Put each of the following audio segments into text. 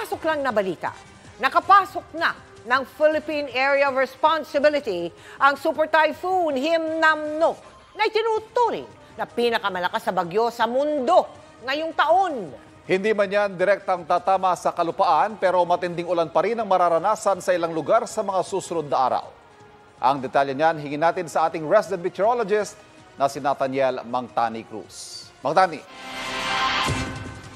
Papasok lang na balita. Nakapasok na ng Philippine Area of Responsibility ang Super Typhoon Himnamno na itinuturing na pinakamalakas na bagyo sa mundo ngayong taon. Hindi man yan direktang tatama sa kalupaan pero matinding ulan pa rin ang mararanasan sa ilang lugar sa mga susunod na araw. Ang detalye niyan hingin natin sa ating resident meteorologist na si Nathaniel Mangtani Cruz. Mangtani.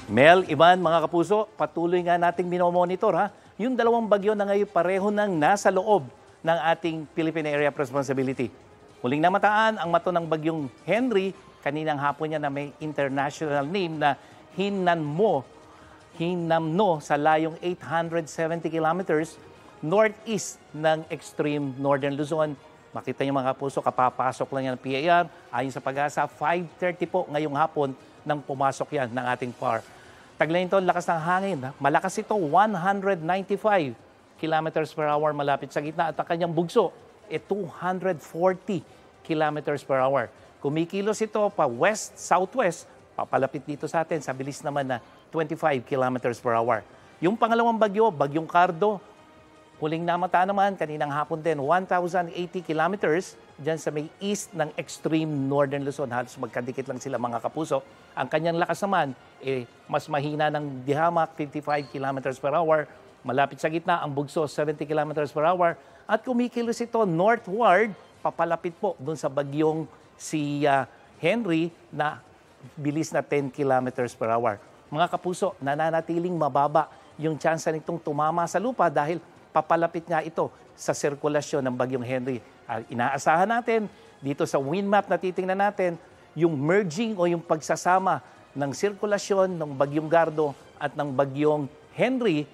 Mel, Ivan, mga kapuso, patuloy nga nating minomonitor yung dalawang bagyo na ngayon pareho nang nasa loob ng ating Philippine Area of Responsibility. Huling namataan ang mato ng bagyong Henry, kaninang hapon niya na may international name na Himnamno sa layong 870 kilometers northeast ng extreme northern Luzon. Makita niyo mga kapuso, kapapasok lang yan ng PAR. Ayon sa Pag-asa, 5:30 po ngayong hapon nang pumasok yan ng ating PAR. Taglay nito, lakas ng hangin. Malakas ito, 195 kilometers per hour malapit sa gitna. At ang kanyang bugso, 240 kilometers per hour. Kumikilos ito pa west-southwest, papalapit dito sa atin, sa bilis naman na 25 kilometers per hour. Yung pangalawang bagyo, bagyong Cardo, huling namataan naman, kaninang hapon din, 1,080 kilometers dyan sa may east ng extreme northern Luzon. Halos magkadikit lang sila mga kapuso. Ang kanyang lakas naman, mas mahina ng dihamak, 55 kilometers per hour. Malapit sa gitna, ang bugso, 70 kilometers per hour. At kumikilos ito northward, papalapit po dun sa bagyong si Henry na bilis na 10 kilometers per hour. Mga kapuso, nananatiling mababa yung tsansa nitong tumama sa lupa dahil papalapit nga ito sa sirkulasyon ng bagyong Henry. Inaasahan natin, dito sa wind map na titingnan natin, yung merging o yung pagsasama ng sirkulasyon ng bagyong Gardo at ng bagyong Henry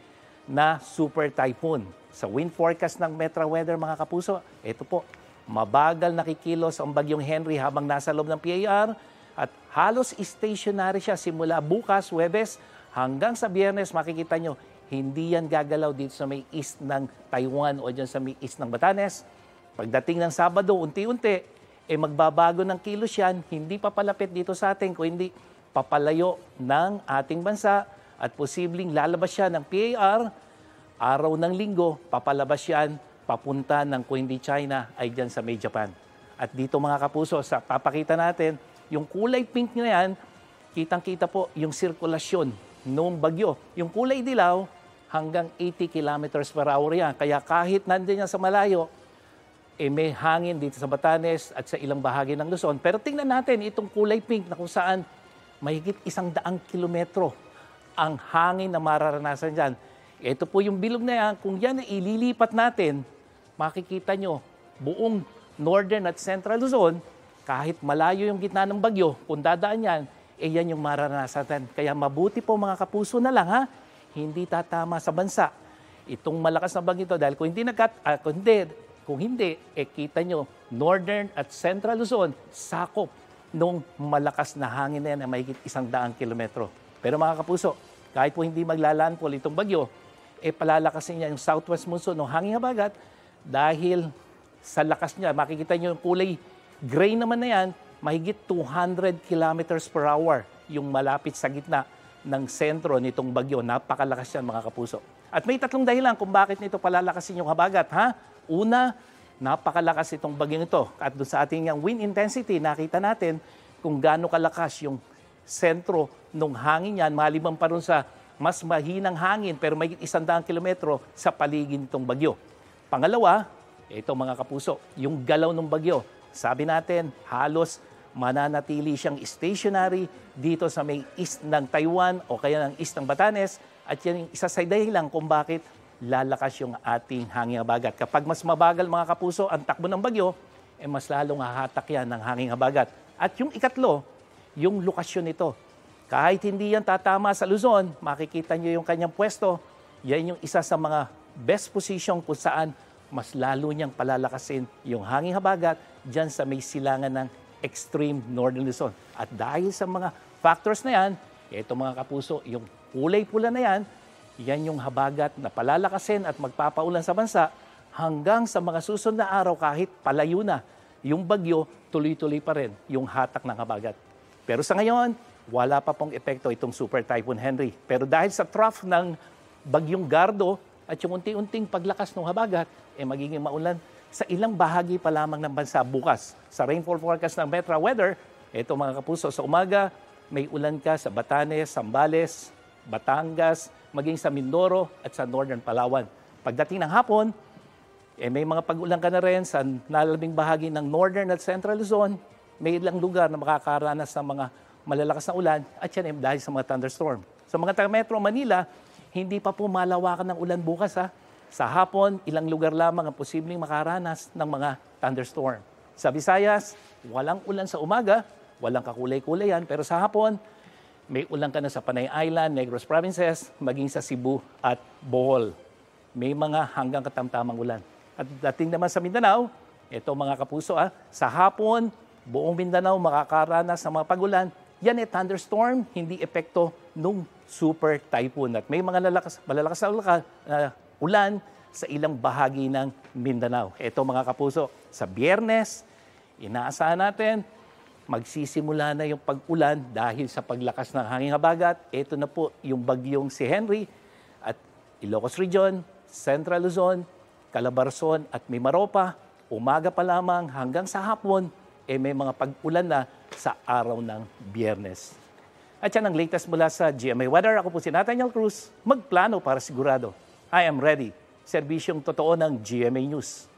na super typhoon. Sa wind forecast ng Metra Weather, mga kapuso, ito po, mabagal nakikilos ang bagyong Henry habang nasa loob ng PAR at halos stationary siya simula bukas, Huwebes, hanggang sa Biyernes. Makikita nyo, hindi yan gagalaw dito sa may east ng Taiwan o dyan sa may east ng Batanes. Pagdating ng Sabado, unti-unti, magbabago ng kilos yan, hindi papalapit dito sa atin, kundi papalayo ng ating bansa at posibleng lalabas siya ng PAR. Araw ng Linggo, papalabas yan, papunta ng kung hindi China ay dyan sa may Japan. At dito mga kapuso, papakita natin, yung kulay pink na yan, kitang-kita po yung sirkulasyon ng bagyo. Yung kulay dilaw, hanggang 80 kilometers per hour yan. Kaya kahit nandun yan sa malayo, may hangin dito sa Batanes at sa ilang bahagi ng Luzon. Pero tingnan natin itong kulay pink na kung saan mahigit 100 kilometro ang hangin na mararanasan dyan. Ito po yung bilog na yan. Kung yan ay ililipat natin, makikita nyo buong northern at central Luzon, kahit malayo yung gitna ng bagyo, kung dadaan yan, yan yung mararanasan. Kaya mabuti po mga kapuso na lang hindi tatama sa bansa itong malakas na bagyo ito dahil kung hindi, kita nyo, northern at central Luzon, sakop nung malakas na hangin na yan na mahigit 100 kilometro. Pero mga kapuso, kahit po hindi maglalandfall itong bagyo, palalakasin niya yung southwest monsoon ng hangin habagat dahil sa lakas niya, makikita nyo yung kulay gray naman na yan, mahigit 200 kilometers per hour yung malapit sa gitna ng sentro nitong bagyo. Napakalakas yan mga kapuso. At may tatlong dahilan kung bakit nito palalakasin yung habagat. Una, napakalakas itong bagyong ito. At doon sa ating wind intensity, nakita natin kung gaano kalakas yung sentro ng hangin yan, maliban pa rin sa mas mahinang hangin pero may 100 kilometro sa paligid nitong bagyo. Pangalawa, ito mga kapuso, yung galaw ng bagyo. Sabi natin, halos mananatili siyang stationary dito sa may east ng Taiwan o kaya ng east ng Batanes. At yan yung isa sa dahilan kung bakit lalakas yung ating hanging habagat. Kapag mas mabagal mga kapuso ang takbo ng bagyo, mas lalong hahatak yan ng hanging habagat. At yung ikatlo, yung lokasyon nito. Kahit hindi yan tatama sa Luzon, makikita nyo yung kanyang pwesto, yan yung isa sa mga best position kung saan mas lalo niyang palalakasin yung hanging habagat dyan sa may silangan ng extreme northern Luzon. At dahil sa mga factors na yan, ito mga kapuso, yung kulay pula na yan, yan yung habagat na palalakasin at magpapaulan sa bansa hanggang sa mga susunod na araw kahit palayo na yung bagyo, tuloy-tuloy pa rin yung hatak ng habagat. Pero sa ngayon, wala pa pong epekto itong Super Typhoon Henry. Pero dahil sa trough ng bagyong Gardo at yung unti-unting paglakas ng habagat, magiging maulan sa ilang bahagi pa lamang ng bansa bukas. Sa rainfall forecast ng Metra Weather, ito mga kapuso, sa umaga, may ulan ka sa Batanes, Zambales, Batangas, maging sa Mindoro at sa Northern Palawan. Pagdating ng hapon, may mga pag-ulan ka na rin sa nalalabing bahagi ng Northern at Central Luzon. May ilang lugar na makakaranas ng mga malalakas na ulan at yan ay dahil sa mga thunderstorm. Sa mga taga-Metro Manila, hindi pa po malawakan ng ulan bukas. Sa hapon, ilang lugar lamang ang posibleng makaranas ng mga thunderstorm. Sa Visayas, walang ulan sa umaga, walang kakulay-kulayan, pero sa hapon, may ulan ka na sa Panay Island, Negros Provinces, maging sa Cebu at Bohol. May mga hanggang katamtamang ulan. At dating naman sa Mindanao, ito mga kapuso, sa hapon, buong Mindanao makakaranas ng mga pagulan. Yan ay thunderstorm, hindi epekto nung super typhoon. At may mga malalakas na ulan sa ilang bahagi ng Mindanao. Ito mga kapuso, sa Biyernes, inaasahan natin, magsisimula na yung pag-ulan dahil sa paglakas ng hangin habagat. Ito na po yung bagyong si Henry at Ilocos Region, Central Luzon, Calabarzon at Mimaropa. Umaga pa lamang hanggang sa hapon, may mga pag-ulan na sa araw ng Biyernes. At yan ang latest mula sa GMA Weather. Ako po si Nathaniel Cruz, magplano para sigurado. I am ready. Serbisyong totoo ng GMA News.